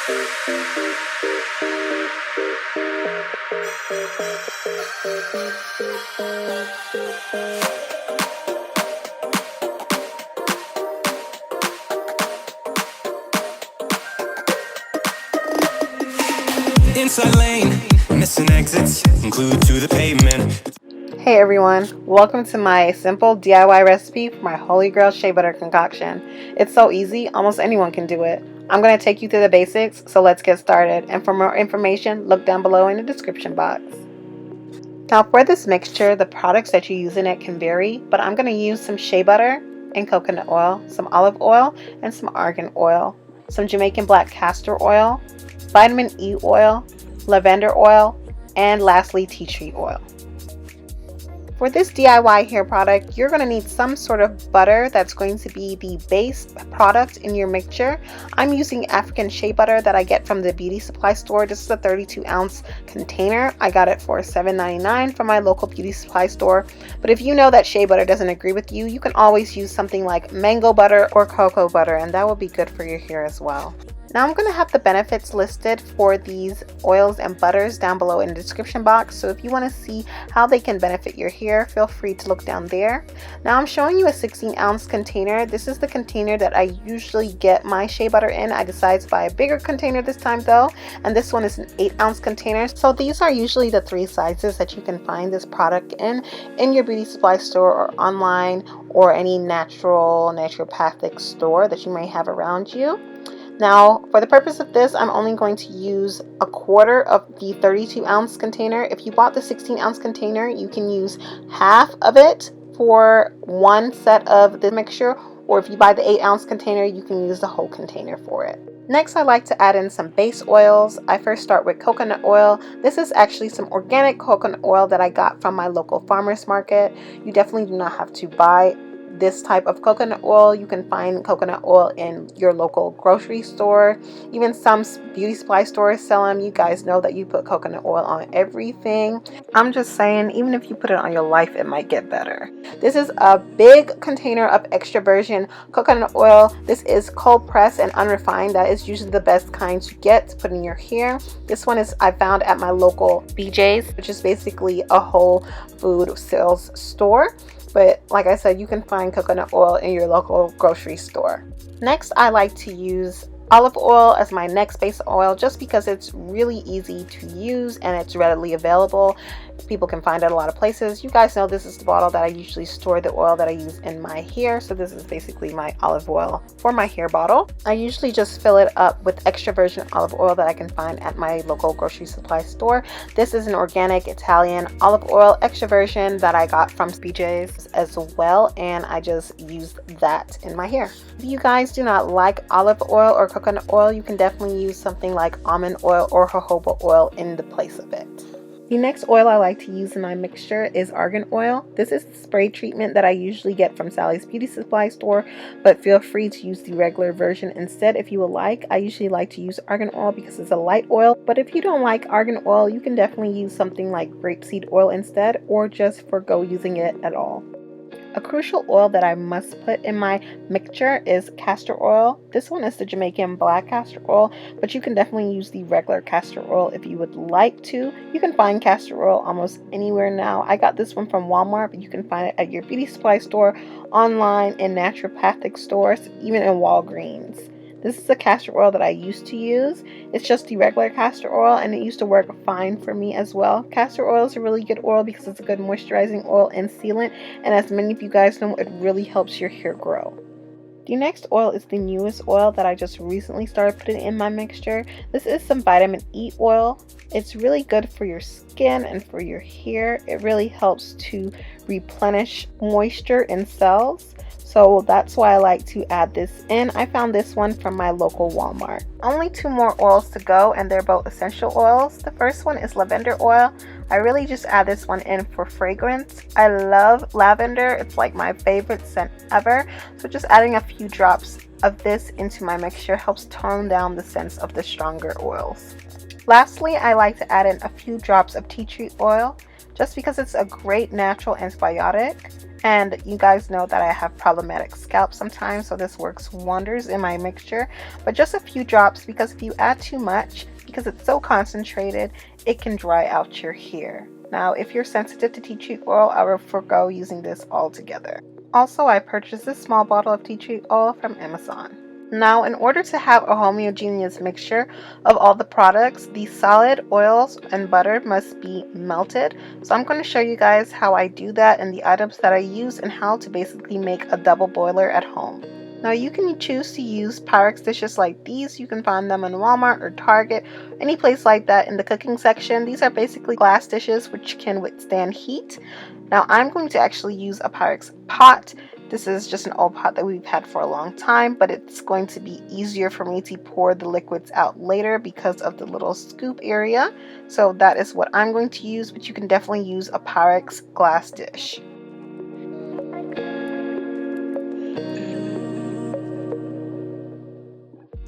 Inside lane, missing exits, glued to the pavement. Hey everyone, welcome to my simple DIY recipe for my Holy Grail Shea Butter concoction. It's so easy, almost anyone can do it. I'm going to take you through the basics, so let's get started. And for more information, look down below in the description box. Now for this mixture, the products that you use in it can vary, but I'm going to use some shea butter and coconut oil, some olive oil, and some argan oil, some Jamaican black castor oil, vitamin E oil, lavender oil, and lastly tea tree oil. For this DIY hair product, you're going to need some sort of butter that's going to be the base product in your mixture. I'm using African shea butter that I get from the beauty supply store. This is a 32-ounce container. I got it for $7.99 from my local beauty supply store. But if you know that shea butter doesn't agree with you, you can always use something like mango butter or cocoa butter, and that will be good for your hair as well. Now I'm going to have the benefits listed for these oils and butters down below in the description box, so if you want to see how they can benefit your hair, feel free to look down there. Now I'm showing you a 16-ounce container. This is the container that I usually get my shea butter in. I decided to buy a bigger container this time though, and this one is an 8-ounce container. So these are usually the 3 sizes that you can find this product in your beauty supply store or online or any naturopathic store that you may have around you. Now, for the purpose of this, I'm only going to use a quarter of the 32-ounce container. If you bought the 16-ounce container, you can use half of it for one set of the mixture, or if you buy the 8-ounce container, you can use the whole container for it. Next, I like to add in some base oils. I first start with coconut oil. This is actually some organic coconut oil that I got from my local farmer's market. You definitely do not have to buy this type of coconut oil. You can find coconut oil in your local grocery store. Even some beauty supply stores sell them. You guys know that you put coconut oil on everything. I'm just saying, even if you put it on your life, it might get better. This is a big container of extra virgin coconut oil. This is cold pressed and unrefined. That is usually the best kind to get to put in your hair. This one is I found at my local BJ's, which is basically a whole food sales store. But like I said, you can find coconut oil in your local grocery store. Next, I like to use olive oil as my next base oil just because it's really easy to use and it's readily available. People can find it at a lot of places. You guys know this is the bottle that I usually store the oil that I use in my hair. So this is basically my olive oil for my hair bottle. I usually just fill it up with extra virgin olive oil that I can find at my local grocery supply store. This is an organic Italian olive oil extra virgin that I got from BJ's as well, and I just used that in my hair. If you guys do not like olive oil or coconut oil, you can definitely use something like almond oil or jojoba oil in the place of it. The next oil I like to use in my mixture is Argan Oil. This is the spray treatment that I usually get from Sally's Beauty Supply store, but feel free to use the regular version instead if you would like. I usually like to use Argan Oil because it's a light oil, but if you don't like Argan Oil, you can definitely use something like grapeseed oil instead, or just forgo using it at all. A crucial oil that I must put in my mixture is castor oil. This one is the Jamaican black castor oil, but you can definitely use the regular castor oil if you would like to. You can find castor oil almost anywhere now. I got this one from Walmart, but you can find it at your beauty supply store, online, in naturopathic stores, even in Walgreens. This is the castor oil that I used to use. It's just the regular castor oil, and it used to work fine for me as well. Castor oil is a really good oil because it's a good moisturizing oil and sealant, and as many of you guys know, it really helps your hair grow. The next oil is the newest oil that I just recently started putting in my mixture. This is some vitamin E oil. It's really good for your skin and for your hair. It really helps to replenish moisture in cells. So that's why I like to add this in. I found this one from my local Walmart. Only 2 more oils to go, and they're both essential oils. The first one is lavender oil. I really just add this one in for fragrance. I love lavender. It's like my favorite scent ever. So just adding a few drops of this into my mixture helps tone down the scents of the stronger oils. Lastly, I like to add in a few drops of tea tree oil just because it's a great natural antibiotic. And you guys know that I have problematic scalp sometimes, so this works wonders in my mixture. But just a few drops, because if you add too much, because it's so concentrated, it can dry out your hair. Now, if you're sensitive to tea tree oil, I would forgo using this altogether. Also, I purchased this small bottle of tea tree oil from Amazon. Now, in order to have a homogeneous mixture of all the products, the solid oils and butter must be melted. So I'm going to show you guys how I do that and the items that I use and how to basically make a double boiler at home. Now, you can choose to use Pyrex dishes like these. You can find them in Walmart or Target, any place like that in the cooking section. These are basically glass dishes which can withstand heat. Now, I'm going to actually use a Pyrex pot. This is just an old pot that we've had for a long time, but it's going to be easier for me to pour the liquids out later because of the little scoop area. So that is what I'm going to use, but you can definitely use a Pyrex glass dish.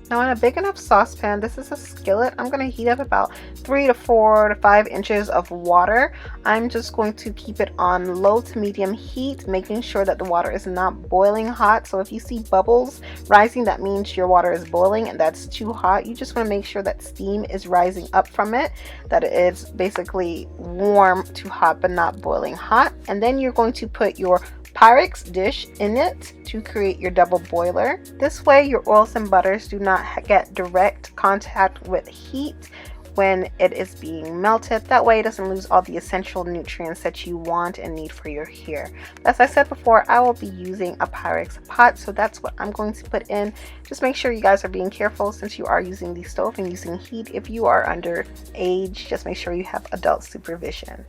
Now, in a big enough saucepan, this is a skillet, I'm going to heat up about 3 to 4 to 5 inches of water. I'm just going to keep it on low to medium heat, making sure that the water is not boiling hot. So if you see bubbles rising, that means your water is boiling and that's too hot. You just want to make sure that steam is rising up from it, that it's basically warm to hot but not boiling hot. And then you're going to put your Pyrex dish in it to create your double boiler. This way your oils and butters do not get direct contact with heat when it is being melted. That way it doesn't lose all the essential nutrients that you want and need for your hair. As I said before, I will be using a Pyrex pot, so that's what I'm going to put in. Just make sure you guys are being careful since you are using the stove and using heat. If you are under age, just make sure you have adult supervision.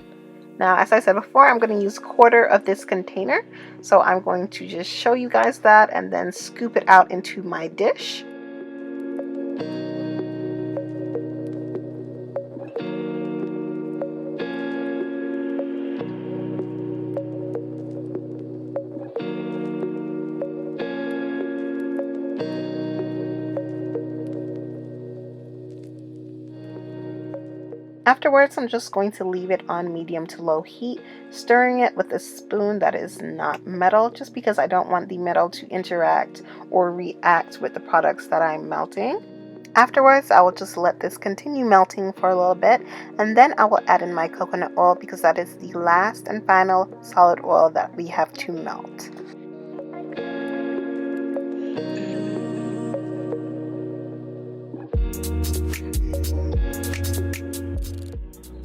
Now, as I said before, I'm going to use 1/4 of this container. So I'm going to just show you guys that and then scoop it out into my dish. Afterwards, I'm just going to leave it on medium to low heat, stirring it with a spoon that is not metal, just because I don't want the metal to interact or react with the products that I'm melting. Afterwards, I will just let this continue melting for a little bit, and then I will add in my coconut oil because that is the last and final solid oil that we have to melt.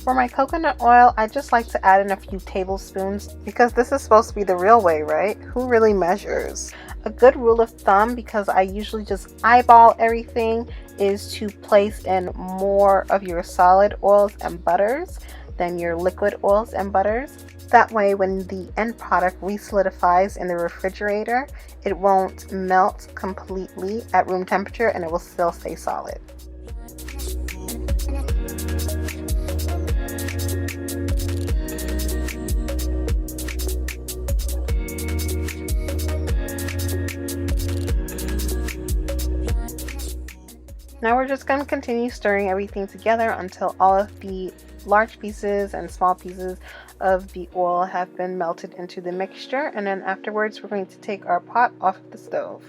For my coconut oil, I just like to add in a few tablespoons because this is supposed to be the real way, right? Who really measures? A good rule of thumb, because I usually just eyeball everything, is to place in more of your solid oils and butters than your liquid oils and butters. That way, when the end product re-solidifies in the refrigerator, it won't melt completely at room temperature and it will still stay solid. Now we're just going to continue stirring everything together until all of the large pieces and small pieces of the oil have been melted into the mixture, and then afterwards we're going to take our pot off the stove.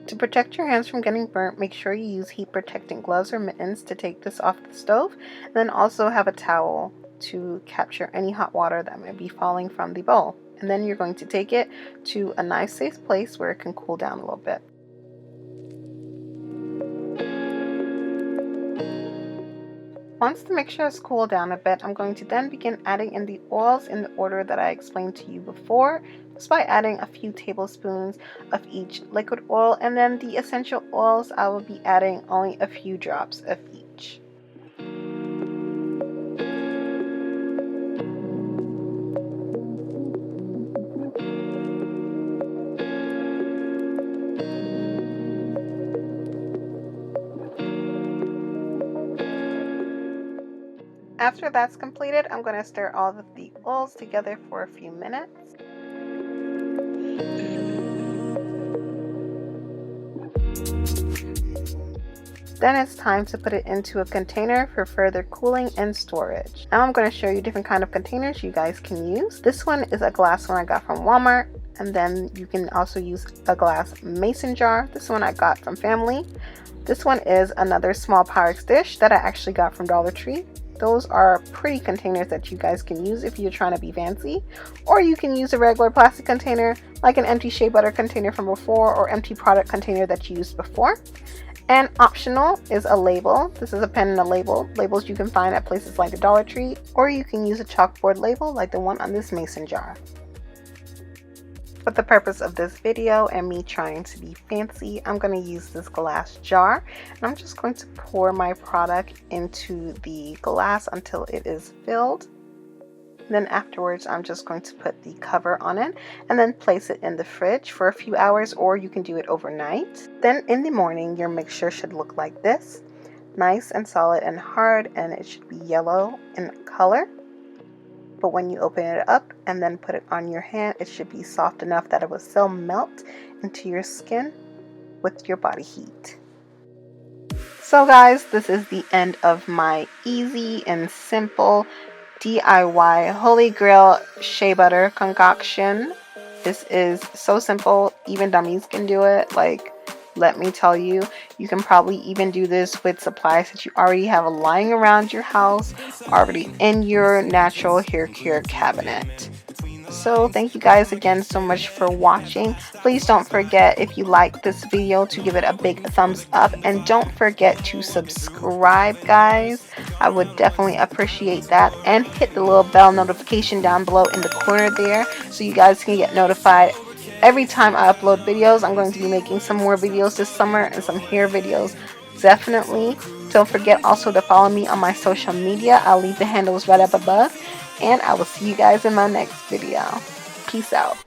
To protect your hands from getting burnt, make sure you use heat protecting gloves or mittens to take this off the stove, and then also have a towel to capture any hot water that may be falling from the bowl. And then you're going to take it to a nice safe place where it can cool down a little bit. Once the mixture has cooled down a bit, I'm going to then begin adding in the oils in the order that I explained to you before, just by adding a few tablespoons of each liquid oil, and then the essential oils I will be adding only a few drops of each. After that's completed, I'm going to stir all of the oils together for a few minutes. Then it's time to put it into a container for further cooling and storage. Now I'm going to show you different kind of containers you guys can use. This one is a glass one I got from Walmart, and then you can also use a glass mason jar. This one I got from Family. This one is another small Pyrex dish that I actually got from Dollar Tree. Those are pretty containers that you guys can use if you're trying to be fancy, or you can use a regular plastic container like an empty shea butter container from before, or empty product container that you used before. And optional is a label. This is a pen and a label. Labels you can find at places like the Dollar Tree, or you can use a chalkboard label like the one on this mason jar. For the purpose of this video and me trying to be fancy, I'm going to use this glass jar, and I'm just going to pour my product into the glass until it is filled. Then afterwards, I'm just going to put the cover on it and then place it in the fridge for a few hours, or you can do it overnight. Then in the morning, your mixture should look like this, nice and solid and hard, and it should be yellow in color. But when you open it up and then put it on your hand, it should be soft enough that it will still melt into your skin with your body heat. So guys, this is the end of my easy and simple DIY Holy Grail Shea Butter concoction. This is so simple, even dummies can do it. Like, let me tell you, you can probably even do this with supplies that you already have lying around your house, already in your natural hair care cabinet. So thank you guys again so much for watching. Please don't forget, if you like this video, to give it a big thumbs up, and don't forget to subscribe, guys. I would definitely appreciate that, and hit the little bell notification down below in the corner there so you guys can get notified every time I upload videos. I'm going to be making some more videos this summer, and some hair videos definitely. Don't forget also to follow me on my social media. I'll leave the handles right up above, and I will see you guys in my next video. Peace out.